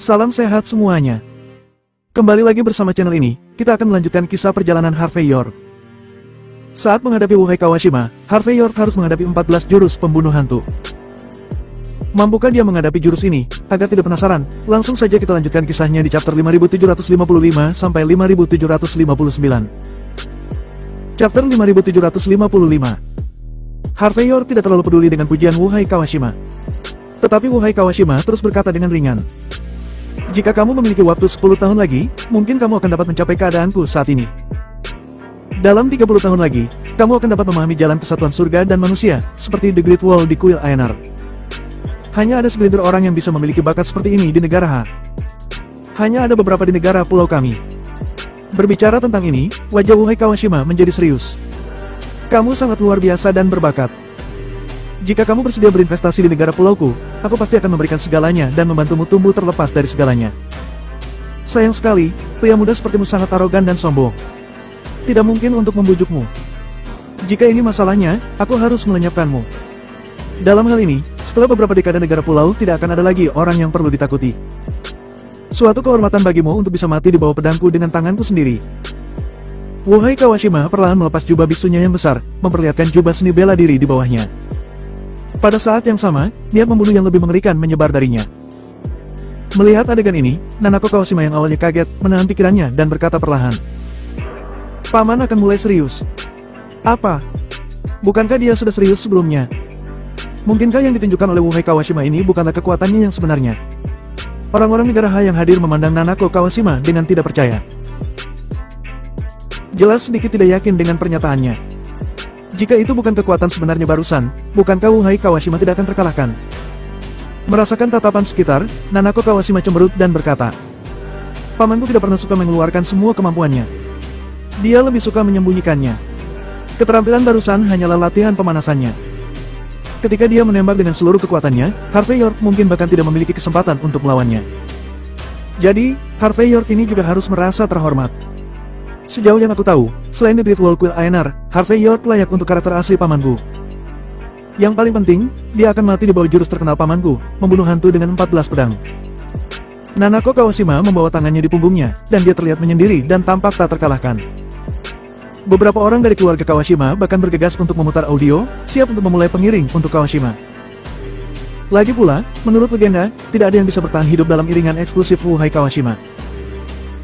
Salam sehat semuanya. Kembali lagi bersama channel ini, kita akan melanjutkan kisah perjalanan Harvey York. Saat menghadapi Wuhei Kawashima, Harvey York harus menghadapi 14 jurus pembunuh hantu. Mampukah dia menghadapi jurus ini? Agar tidak penasaran, langsung saja kita lanjutkan kisahnya di chapter 5755 sampai 5759. Chapter 5755. Harvey York tidak terlalu peduli dengan pujian Wuhei Kawashima. Tetapi Wuhei Kawashima terus berkata dengan ringan. Jika kamu memiliki waktu 10 tahun lagi, mungkin kamu akan dapat mencapai keadaanku saat ini. Dalam 30 tahun lagi, kamu akan dapat memahami jalan kesatuan surga dan manusia, seperti The Great Wall di Kuil Aenar. Hanya ada segelintir orang yang bisa memiliki bakat seperti ini di negara H. Hanya ada beberapa di negara pulau kami. Berbicara tentang ini, wajah Wuhei Kawashima menjadi serius. Kamu sangat luar biasa dan berbakat. Jika kamu bersedia berinvestasi di negara pulauku, aku pasti akan memberikan segalanya dan membantumu tumbuh terlepas dari segalanya. Sayang sekali, pria muda sepertimu sangat arogan dan sombong. Tidak mungkin untuk membujukmu. Jika ini masalahnya, aku harus melenyapkanmu. Dalam hal ini, setelah beberapa dekade negara pulau tidak akan ada lagi orang yang perlu ditakuti. Suatu kehormatan bagimu untuk bisa mati di bawah pedangku dengan tanganku sendiri. Wuhei Kawashima perlahan melepas jubah biksunya yang besar, memperlihatkan jubah seni bela diri di bawahnya. Pada saat yang sama, niat membunuh yang lebih mengerikan menyebar darinya. Melihat adegan ini, Nanako Kawashima yang awalnya kaget, menahan pikirannya dan berkata perlahan. Paman akan mulai serius. Apa? Bukankah dia sudah serius sebelumnya? Mungkinkah yang ditunjukkan oleh Wuhei Kawashima ini bukanlah kekuatannya yang sebenarnya? Orang-orang negara H yang hadir memandang Nanako Kawashima dengan tidak percaya. Jelas sedikit tidak yakin dengan pernyataannya. Jika itu bukan kekuatan sebenarnya barusan, bukankah Wuhei Kawashima tidak akan terkalahkan? Merasakan tatapan sekitar, Nanako Kawashima cemberut dan berkata, pamanku tidak pernah suka mengeluarkan semua kemampuannya. Dia lebih suka menyembunyikannya. Keterampilan barusan hanyalah latihan pemanasannya. Ketika dia menembak dengan seluruh kekuatannya, Harvey York mungkin bahkan tidak memiliki kesempatan untuk melawannya. Jadi, Harvey York ini juga harus merasa terhormat. Sejauh yang aku tahu, selain The Great Wall Kuil Aenar, Harvey York layak untuk karakter asli pamanku. Yang paling penting, dia akan mati di bawah jurus terkenal pamanku, membunuh hantu dengan 14 pedang. Nanako Kawashima membawa tangannya di punggungnya, dan dia terlihat menyendiri dan tampak tak terkalahkan. Beberapa orang dari keluarga Kawashima bahkan bergegas untuk memutar audio, siap untuk memulai pengiring untuk Kawashima. Lagi pula, menurut legenda, tidak ada yang bisa bertahan hidup dalam iringan eksklusif Wuhei Kawashima.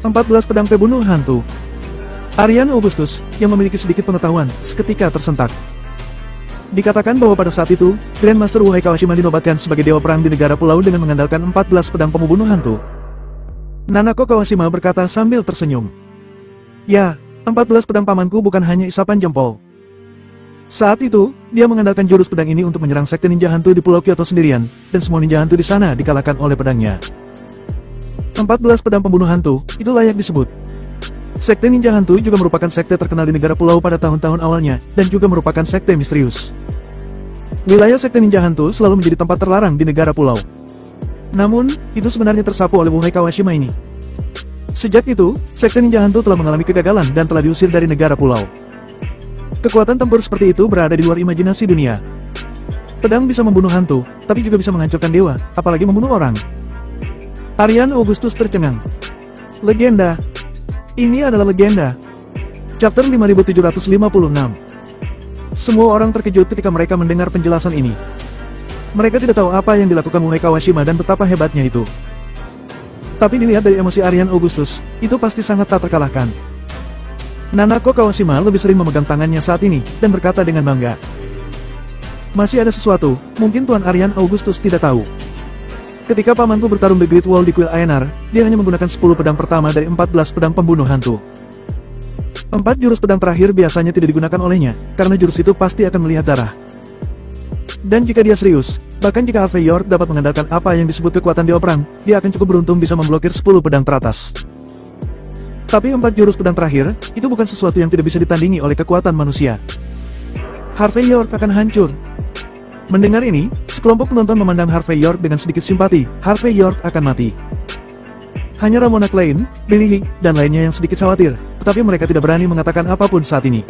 14 pedang pembunuh hantu. Aryan Augustus, yang memiliki sedikit pengetahuan, seketika tersentak. Dikatakan bahwa pada saat itu, Grandmaster Wuhei Kawashima dinobatkan sebagai dewa perang di negara pulau dengan mengandalkan 14 pedang pembunuh hantu. Nanako Kawashima berkata sambil tersenyum. Ya, 14 pedang pamanku bukan hanya isapan jempol. Saat itu, dia mengandalkan jurus pedang ini untuk menyerang sekte ninja hantu di Pulau Kyoto sendirian, dan semua ninja hantu di sana dikalahkan oleh pedangnya. 14 pedang pembunuh hantu, itu layak disebut. Sekte ninja hantu juga merupakan sekte terkenal di negara pulau pada tahun-tahun awalnya, dan juga merupakan sekte misterius. Wilayah sekte ninja hantu selalu menjadi tempat terlarang di negara pulau. Namun, itu sebenarnya tersapu oleh Wuhei Kawashima ini. Sejak itu, sekte ninja hantu telah mengalami kegagalan dan telah diusir dari negara pulau. Kekuatan tempur seperti itu berada di luar imajinasi dunia. Pedang bisa membunuh hantu, tapi juga bisa menghancurkan dewa, apalagi membunuh orang. Aryan Augustus tercengang. Legenda. Ini adalah legenda. Chapter 5756. Semua orang terkejut ketika mereka mendengar penjelasan ini. Mereka tidak tahu apa yang dilakukan Wuhei Kawashima dan betapa hebatnya itu. Tapi dilihat dari emosi Aryan Augustus, itu pasti sangat tak terkalahkan. Nanako Kawashima lebih sering memegang tangannya saat ini, dan berkata dengan bangga. Masih ada sesuatu, mungkin Tuan Aryan Augustus tidak tahu. Ketika pamanku bertarung di Great Wall di Kuil Aenar, dia hanya menggunakan 10 pedang pertama dari 14 pedang pembunuh hantu. 4 jurus pedang terakhir biasanya tidak digunakan olehnya, karena jurus itu pasti akan melihat darah. Dan jika dia serius, bahkan jika Harvey York dapat mengandalkan apa yang disebut kekuatan dewa perang, dia akan cukup beruntung bisa memblokir 10 pedang teratas. Tapi 4 jurus pedang terakhir, itu bukan sesuatu yang tidak bisa ditandingi oleh kekuatan manusia. Harvey York akan hancur. Mendengar ini, sekelompok penonton memandang Harvey York dengan sedikit simpati. Harvey York akan mati. Hanya Ramona Klein, Billy Higg, dan lainnya yang sedikit khawatir, tetapi mereka tidak berani mengatakan apapun saat ini.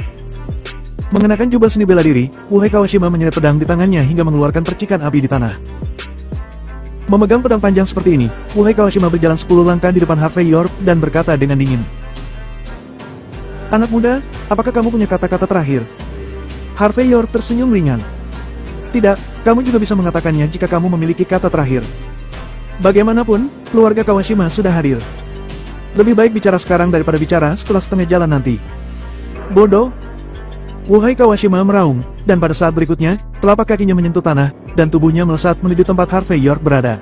Mengenakan jubah seni bela diri, Wuhei Kawashima menyeret pedang di tangannya hingga mengeluarkan percikan api di tanah. Memegang pedang panjang seperti ini, Wuhei Kawashima berjalan 10 langkah di depan Harvey York dan berkata dengan dingin. "Anak muda, apakah kamu punya kata-kata terakhir?" Harvey York tersenyum ringan. "Tidak, kamu juga bisa mengatakannya jika kamu memiliki kata terakhir. Bagaimanapun, keluarga Kawashima sudah hadir. Lebih baik bicara sekarang daripada bicara setelah setengah jalan nanti." "Bodoh!" Wuhei Kawashima meraung, dan pada saat berikutnya, telapak kakinya menyentuh tanah, dan tubuhnya melesat menuju tempat Harvey York berada.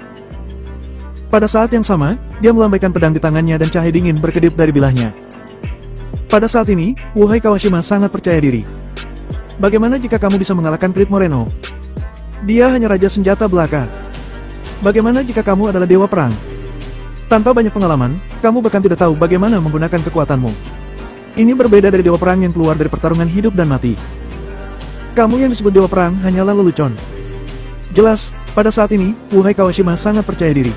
Pada saat yang sama, dia melambaikan pedang di tangannya dan cahaya dingin berkedip dari bilahnya. Pada saat ini, Wuhei Kawashima sangat percaya diri. "Bagaimana jika kamu bisa mengalahkan Crit Moreno? Dia hanya raja senjata belaka. Bagaimana jika kamu adalah dewa perang? Tanpa banyak pengalaman, kamu bahkan tidak tahu bagaimana menggunakan kekuatanmu. Ini berbeda dari dewa perang yang keluar dari pertarungan hidup dan mati. Kamu yang disebut dewa perang hanyalah lelucon." Jelas, pada saat ini, Wuhei Kawashima sangat percaya diri.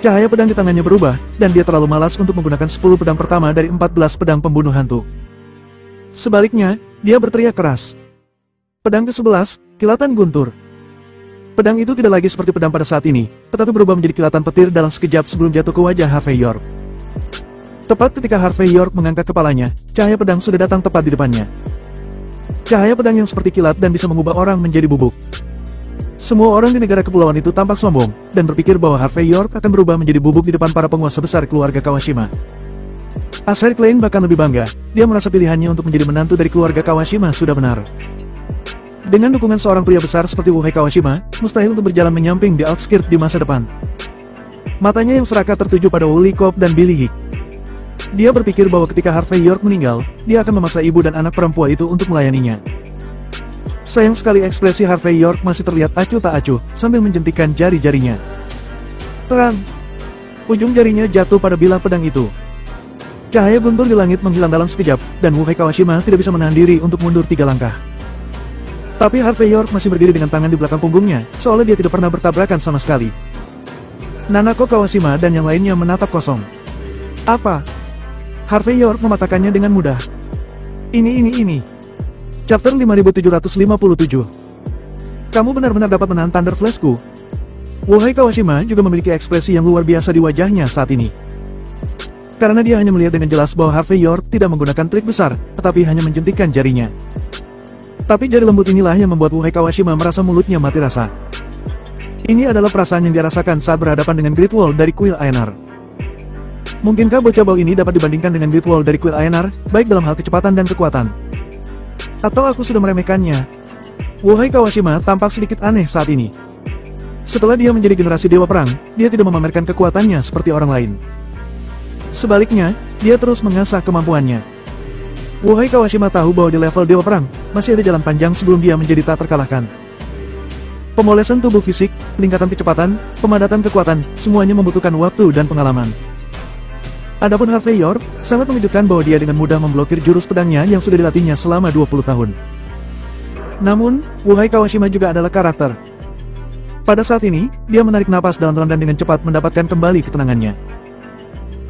Cahaya pedang di tangannya berubah, dan dia terlalu malas untuk menggunakan 10 pedang pertama dari 14 pedang pembunuh hantu. Sebaliknya, dia berteriak keras. Pedang ke-11, kilatan guntur. Pedang itu tidak lagi seperti pedang pada saat ini, tetapi berubah menjadi kilatan petir dalam sekejap sebelum jatuh ke wajah Harvey York. Tepat ketika Harvey York mengangkat kepalanya, cahaya pedang sudah datang tepat di depannya. Cahaya pedang yang seperti kilat dan bisa mengubah orang menjadi bubuk. Semua orang di negara kepulauan itu tampak sombong, dan berpikir bahwa Harvey York akan berubah menjadi bubuk di depan para penguasa besar keluarga Kawashima. Asher Klein bahkan lebih bangga, dia merasa pilihannya untuk menjadi menantu dari keluarga Kawashima sudah benar. Dengan dukungan seorang pria besar seperti Wuhei Kawashima, mustahil untuk berjalan menyamping di outskirt di masa depan. Matanya yang serakah tertuju pada Wooly Cop dan Billy Hick. Dia berpikir bahwa ketika Harvey York meninggal, dia akan memaksa ibu dan anak perempuan itu untuk melayaninya. Sayang sekali ekspresi Harvey York masih terlihat acuh tak acuh, sambil menjentikkan jari-jarinya. Terang! Ujung jarinya jatuh pada bilah pedang itu. Cahaya guntur di langit menghilang dalam sekejap, dan Wuhei Kawashima tidak bisa menahan diri untuk mundur 3 langkah. Tapi Harvey York masih berdiri dengan tangan di belakang punggungnya, seolah dia tidak pernah bertabrakan sama sekali. Nanako Kawashima dan yang lainnya menatap kosong. "Apa?" Harvey York mematakannya dengan mudah. Ini. Chapter 5757. Kamu benar-benar dapat menahan Thunder Flashku. Wuhei Kawashima juga memiliki ekspresi yang luar biasa di wajahnya saat ini. Karena dia hanya melihat dengan jelas bahwa Harvey York tidak menggunakan trik besar, tetapi hanya menjentikkan jarinya. Tapi jari lembut inilah yang membuat Wuhei Kawashima merasa mulutnya mati rasa. Ini adalah perasaan yang dirasakan saat berhadapan dengan Great Wall dari Kuil Aenar. Mungkinkah bocah bau ini dapat dibandingkan dengan Great Wall dari Kuil Aenar, baik dalam hal kecepatan dan kekuatan? Atau aku sudah meremehkannya? Wuhei Kawashima tampak sedikit aneh saat ini. Setelah dia menjadi generasi dewa perang, dia tidak memamerkan kekuatannya seperti orang lain. Sebaliknya, dia terus mengasah kemampuannya. Wuhei Kawashima tahu bahwa di level dewa perang, masih ada jalan panjang sebelum dia menjadi tak terkalahkan. Pemolesan tubuh fisik, peningkatan kecepatan, pemadatan kekuatan, semuanya membutuhkan waktu dan pengalaman. Adapun Harvey York, sangat mengejutkan bahwa dia dengan mudah memblokir jurus pedangnya yang sudah dilatihnya selama 20 tahun. Namun, Wuhei Kawashima juga adalah karakter. Pada saat ini, dia menarik napas dalam-dalam dan dengan cepat mendapatkan kembali ketenangannya.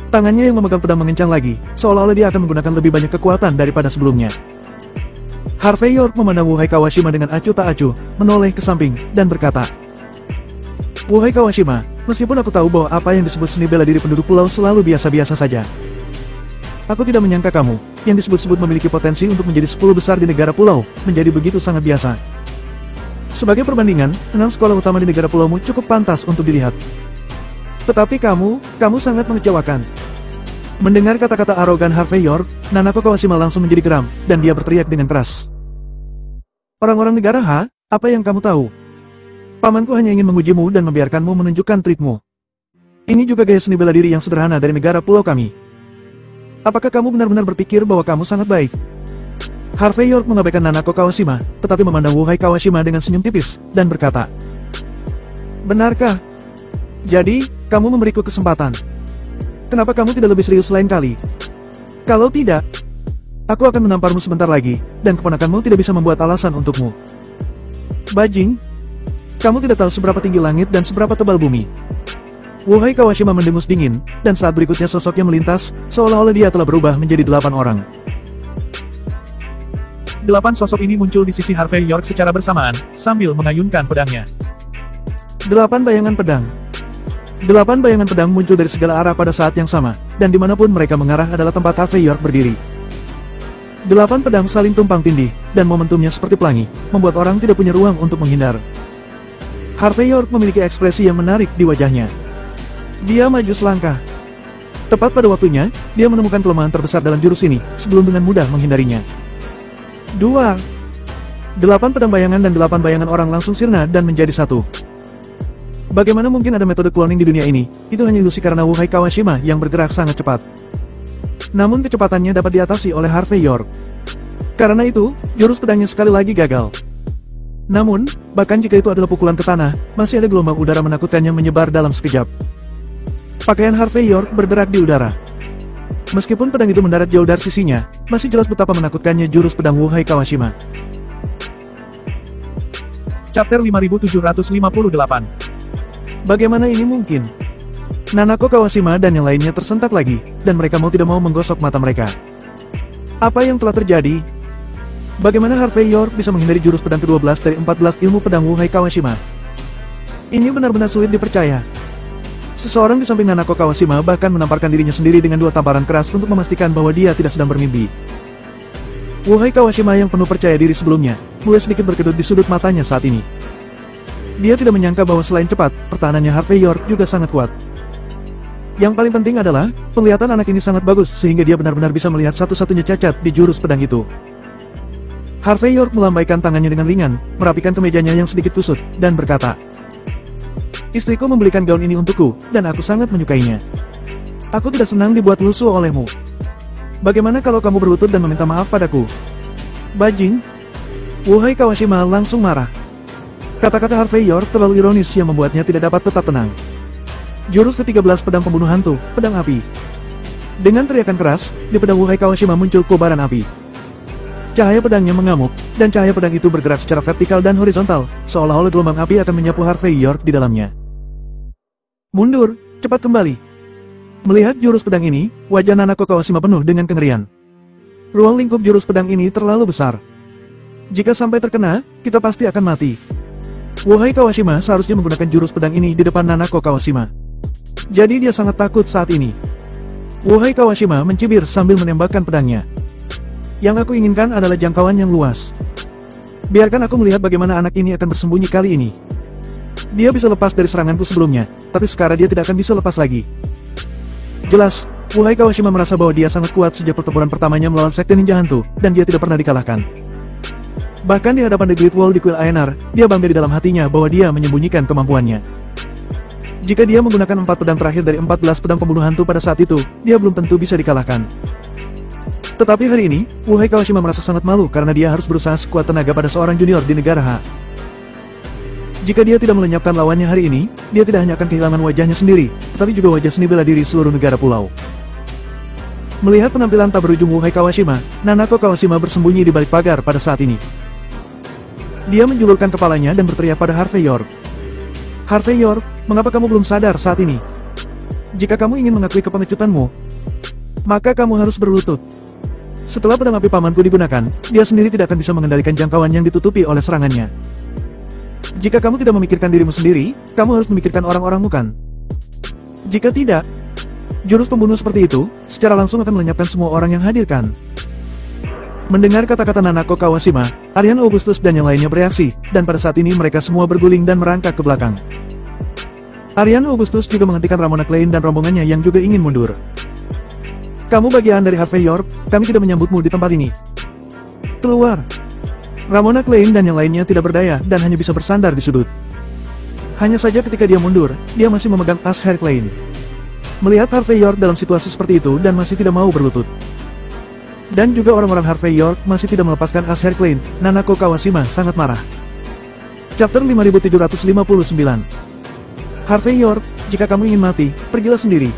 Tangannya yang memegang pedang mengencang lagi, seolah-olah dia akan menggunakan lebih banyak kekuatan daripada sebelumnya. Harvey York memandang Wuhei Kawashima dengan acuh tak acuh, menoleh ke samping, dan berkata, "Wuhei Kawashima, meskipun aku tahu bahwa apa yang disebut seni bela diri penduduk pulau selalu biasa-biasa saja. Aku tidak menyangka kamu, yang disebut-sebut memiliki potensi untuk menjadi 10 besar di negara pulau, menjadi begitu sangat biasa. Sebagai perbandingan, 6 sekolah utama di negara pulaumu cukup pantas untuk dilihat. Tetapi kamu sangat mengecewakan." Mendengar kata-kata arogan Harvey York, Nanako Kawashima langsung menjadi geram, dan dia berteriak dengan keras. "Orang-orang negara Ha, apa yang kamu tahu? Pamanku hanya ingin mengujimu dan membiarkanmu menunjukkan trikmu. Ini juga gaya seni bela diri yang sederhana dari negara pulau kami. Apakah kamu benar-benar berpikir bahwa kamu sangat baik?" Harvey York mengabaikan Nanako Kawashima, tetapi memandang Wuhei Kawashima dengan senyum tipis, dan berkata, "Benarkah? Jadi, kamu memberiku kesempatan. Kenapa kamu tidak lebih serius lain kali? Kalau tidak, aku akan menamparmu sebentar lagi, dan keponakanmu tidak bisa membuat alasan untukmu. Bajing, kamu tidak tahu seberapa tinggi langit dan seberapa tebal bumi." Wuhei Kawashima mendengus dingin, dan saat berikutnya sosoknya melintas, seolah-olah dia telah berubah menjadi 8 orang. 8 sosok ini muncul di sisi Harvey York secara bersamaan, sambil mengayunkan pedangnya. 8 bayangan pedang. 8 bayangan pedang muncul dari segala arah pada saat yang sama, dan dimanapun mereka mengarah adalah tempat Harvey York berdiri. 8 pedang saling tumpang tindih, dan momentumnya seperti pelangi, membuat orang tidak punya ruang untuk menghindar. Harvey York memiliki ekspresi yang menarik di wajahnya. Dia maju selangkah. Tepat pada waktunya, dia menemukan kelemahan terbesar dalam jurus ini, sebelum dengan mudah menghindarinya. 8 pedang bayangan dan 8 bayangan orang langsung sirna dan menjadi satu. Bagaimana mungkin ada metode cloning di dunia ini? Itu hanya ilusi karena Wuhai Kawashima yang bergerak sangat cepat. Namun kecepatannya dapat diatasi oleh Harvey York. Karena itu, jurus pedangnya sekali lagi gagal. Namun, bahkan jika itu adalah pukulan ke tanah, masih ada gelombang udara menakutkannya menyebar dalam sekejap. Pakaian Harvey York berderak di udara. Meskipun pedang itu mendarat jauh dari sisinya, masih jelas betapa menakutkannya jurus pedang Wuhai Kawashima. Chapter 5758. Bagaimana ini mungkin? Nanako Kawashima dan yang lainnya tersentak lagi, dan mereka mau tidak mau menggosok mata mereka. Apa yang telah terjadi? Bagaimana Harvey York bisa menghindari jurus pedang ke-12 dari 14 ilmu pedang Wuhai Kawashima? Ini benar-benar sulit dipercaya. Seseorang di samping Nanako Kawashima bahkan menamparkan dirinya sendiri dengan 2 tamparan keras untuk memastikan bahwa dia tidak sedang bermimpi. Wuhai Kawashima yang penuh percaya diri sebelumnya, mulai sedikit berkedut di sudut matanya saat ini. Dia tidak menyangka bahwa selain cepat, pertahanannya Harvey York juga sangat kuat. Yang paling penting adalah, penglihatan anak ini sangat bagus sehingga dia benar-benar bisa melihat satu-satunya cacat di jurus pedang itu. Harvey York melambaikan tangannya dengan ringan, merapikan kemejanya yang sedikit kusut, dan berkata, "Istriku membelikan gaun ini untukku, dan aku sangat menyukainya. Aku tidak senang dibuat lusuh olehmu. Bagaimana kalau kamu berlutut dan meminta maaf padaku?" Bajing. Wuhai Kawashima langsung marah. Kata-kata Harvey York terlalu ironis yang membuatnya tidak dapat tetap tenang. Jurus ke-13 pedang pembunuh hantu, pedang api. Dengan teriakan keras, di pedang Wuhai Kawashima muncul kobaran api. Cahaya pedangnya mengamuk, dan cahaya pedang itu bergerak secara vertikal dan horizontal, seolah-olah gelombang api akan menyapu Harvey York di dalamnya. "Mundur, cepat kembali." Melihat jurus pedang ini, wajah Nanako Kawashima penuh dengan kengerian. Ruang lingkup jurus pedang ini terlalu besar. Jika sampai terkena, kita pasti akan mati. Wuhai Kawashima seharusnya menggunakan jurus pedang ini di depan Nanako Kawashima. Jadi dia sangat takut saat ini. Wuhai Kawashima mencibir sambil menembakkan pedangnya. Yang aku inginkan adalah jangkauan yang luas. Biarkan aku melihat bagaimana anak ini akan bersembunyi kali ini. Dia bisa lepas dari seranganku sebelumnya, tapi sekarang dia tidak akan bisa lepas lagi. Jelas, Wuhai Kawashima merasa bahwa dia sangat kuat sejak pertempuran pertamanya melawan Sekte Ninja Hantu, dan dia tidak pernah dikalahkan. Bahkan di hadapan The Great Wall di Kuil Aenar, dia bangga di dalam hatinya bahwa dia menyembunyikan kemampuannya. Jika dia menggunakan 4 pedang terakhir dari 14 pedang pembunuh hantu pada saat itu, dia belum tentu bisa dikalahkan. Tetapi hari ini, Wuhai Kawashima merasa sangat malu karena dia harus berusaha sekuat tenaga pada seorang junior di negara H. Jika dia tidak melenyapkan lawannya hari ini, dia tidak hanya akan kehilangan wajahnya sendiri, tetapi juga wajah seni bela diri seluruh negara pulau. Melihat penampilan tak berujung Wuhai Kawashima, Nanako Kawashima bersembunyi di balik pagar pada saat ini. Dia menjulurkan kepalanya dan berteriak pada Harvey York. "Harvey York, mengapa kamu belum sadar saat ini? Jika kamu ingin mengakui kepengecutanmu, maka kamu harus berlutut." Setelah pedang api pamanku digunakan, dia sendiri tidak akan bisa mengendalikan jangkauan yang ditutupi oleh serangannya. Jika kamu tidak memikirkan dirimu sendiri, kamu harus memikirkan orang-orangmu kan? Jika tidak, jurus pembunuh seperti itu, secara langsung akan melenyapkan semua orang yang hadir kan? Mendengar kata-kata Nanako Kawashima, Aryan Augustus dan yang lainnya bereaksi, dan pada saat ini mereka semua berguling dan merangkak ke belakang. Aryan Augustus juga menghentikan Ramona Klein dan rombongannya yang juga ingin mundur. "Kamu bagian dari Harvey York, kami tidak menyambutmu di tempat ini. Keluar!" Ramona Klein dan yang lainnya tidak berdaya dan hanya bisa bersandar di sudut. Hanya saja ketika dia mundur, dia masih memegang as Harry Klein. Melihat Harvey York dalam situasi seperti itu dan masih tidak mau berlutut. Dan juga orang-orang Harvey York masih tidak melepaskan as Harry Klein, Nanako Kawashima sangat marah. Chapter 5759. "Harvey York, jika kamu ingin mati, pergilah sendiri.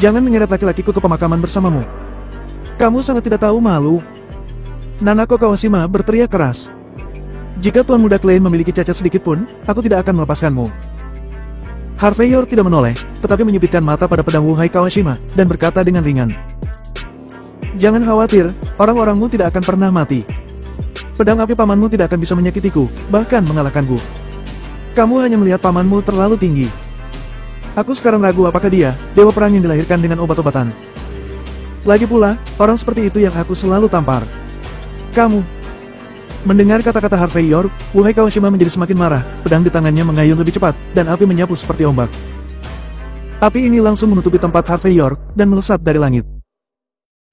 Jangan menyeret laki-lakiku ke pemakaman bersamamu. Kamu sangat tidak tahu malu." Nanako Kawashima berteriak keras. "Jika Tuan Muda Klein memiliki cacat sedikit pun, aku tidak akan melepaskanmu." Harvey York tidak menoleh, tetapi menyipitkan mata pada pedang Wuhai Kawashima, dan berkata dengan ringan, "Jangan khawatir, orang-orangmu tidak akan pernah mati. Pedang api pamanmu tidak akan bisa menyakitiku, bahkan mengalahkanku. Kamu hanya melihat pamanmu terlalu tinggi. Aku sekarang ragu apakah dia, dewa perang yang dilahirkan dengan obat-obatan. Lagi pula, orang seperti itu yang aku selalu tampar. Kamu. Mendengar kata-kata Harvey York, Wuhai Kawashima menjadi semakin marah, pedang di tangannya mengayun lebih cepat, dan api menyapu seperti ombak. Api ini langsung menutupi tempat Harvey York, dan melesat dari langit.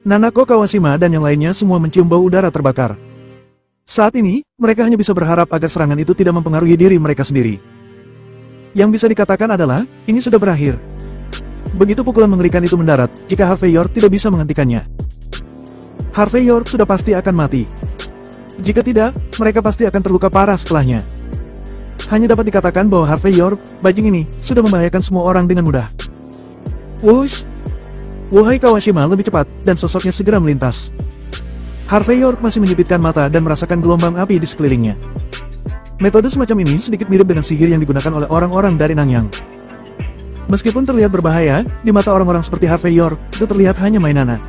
Nanako Kawashima dan yang lainnya semua mencium bau udara terbakar. Saat ini, mereka hanya bisa berharap agar serangan itu tidak mempengaruhi diri mereka sendiri. Yang bisa dikatakan adalah, ini sudah berakhir. Begitu pukulan mengerikan itu mendarat, jika Harvey York tidak bisa menghentikannya. Harvey York sudah pasti akan mati. Jika tidak, mereka pasti akan terluka parah setelahnya. Hanya dapat dikatakan bahwa Harvey York, bajing ini, sudah membahayakan semua orang dengan mudah. Wush! Wuhai Kawashima lebih cepat, dan sosoknya segera melintas. Harvey York masih menyipitkan mata dan merasakan gelombang api di sekelilingnya. Metode semacam ini sedikit mirip dengan sihir yang digunakan oleh orang-orang dari Nangyang. Meskipun terlihat berbahaya, di mata orang-orang seperti Harvey York, itu terlihat hanya mainan.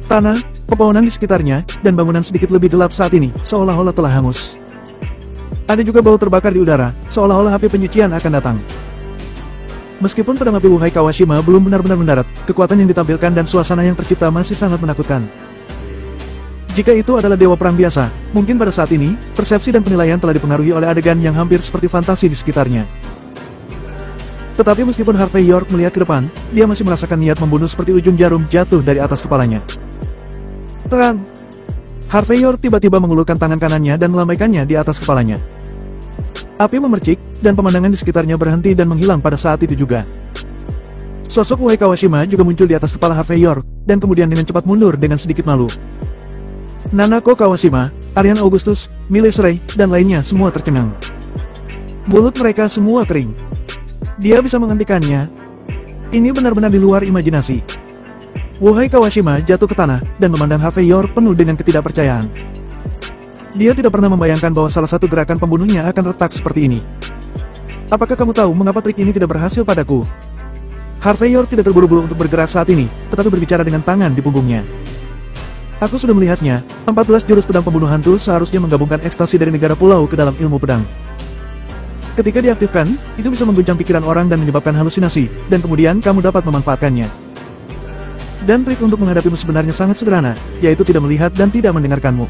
Tanah, pepohonan di sekitarnya, dan bangunan sedikit lebih gelap saat ini, seolah-olah telah hangus. Ada juga bau terbakar di udara, seolah-olah api penyucian akan datang. Meskipun pedang api Wuhai Kawashima belum benar-benar mendarat, kekuatan yang ditampilkan dan suasana yang tercipta masih sangat menakutkan. Jika itu adalah dewa perang biasa, mungkin pada saat ini, persepsi dan penilaian telah dipengaruhi oleh adegan yang hampir seperti fantasi di sekitarnya. Tetapi meskipun Harvey York melihat ke depan, dia masih merasakan niat membunuh seperti ujung jarum jatuh dari atas kepalanya. Terang! Harvey York tiba-tiba mengulurkan tangan kanannya dan melambaikannya di atas kepalanya. Api memercik, dan pemandangan di sekitarnya berhenti dan menghilang pada saat itu juga. Sosok Wuhai Kawashima juga muncul di atas kepala Harvey York, dan kemudian dengan cepat mundur dengan sedikit malu. Nanako Kawashima, Aryan Augustus, Miles Ray, dan lainnya semua tercengang. Mulut mereka semua kering. Dia bisa menghentikannya. Ini benar-benar di luar imajinasi. Wuhai Kawashima jatuh ke tanah, dan memandang Harvey York penuh dengan ketidakpercayaan. Dia tidak pernah membayangkan bahwa salah satu gerakan pembunuhnya akan retak seperti ini. Apakah kamu tahu mengapa trik ini tidak berhasil padaku? Harvey York tidak terburu-buru untuk bergerak saat ini, tetapi berbicara dengan tangan di punggungnya. Aku sudah melihatnya, 14 jurus pedang pembunuh hantu seharusnya menggabungkan ekstasi dari negara pulau ke dalam ilmu pedang. Ketika diaktifkan, itu bisa mengguncang pikiran orang dan menyebabkan halusinasi, dan kemudian kamu dapat memanfaatkannya. Dan trik untuk menghadapimu sebenarnya sangat sederhana, yaitu tidak melihat dan tidak mendengarkanmu.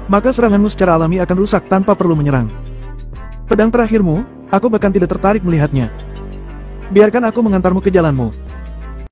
Maka seranganmu secara alami akan rusak tanpa perlu menyerang. Pedang terakhirmu, aku bahkan tidak tertarik melihatnya. Biarkan aku mengantarmu ke jalanmu.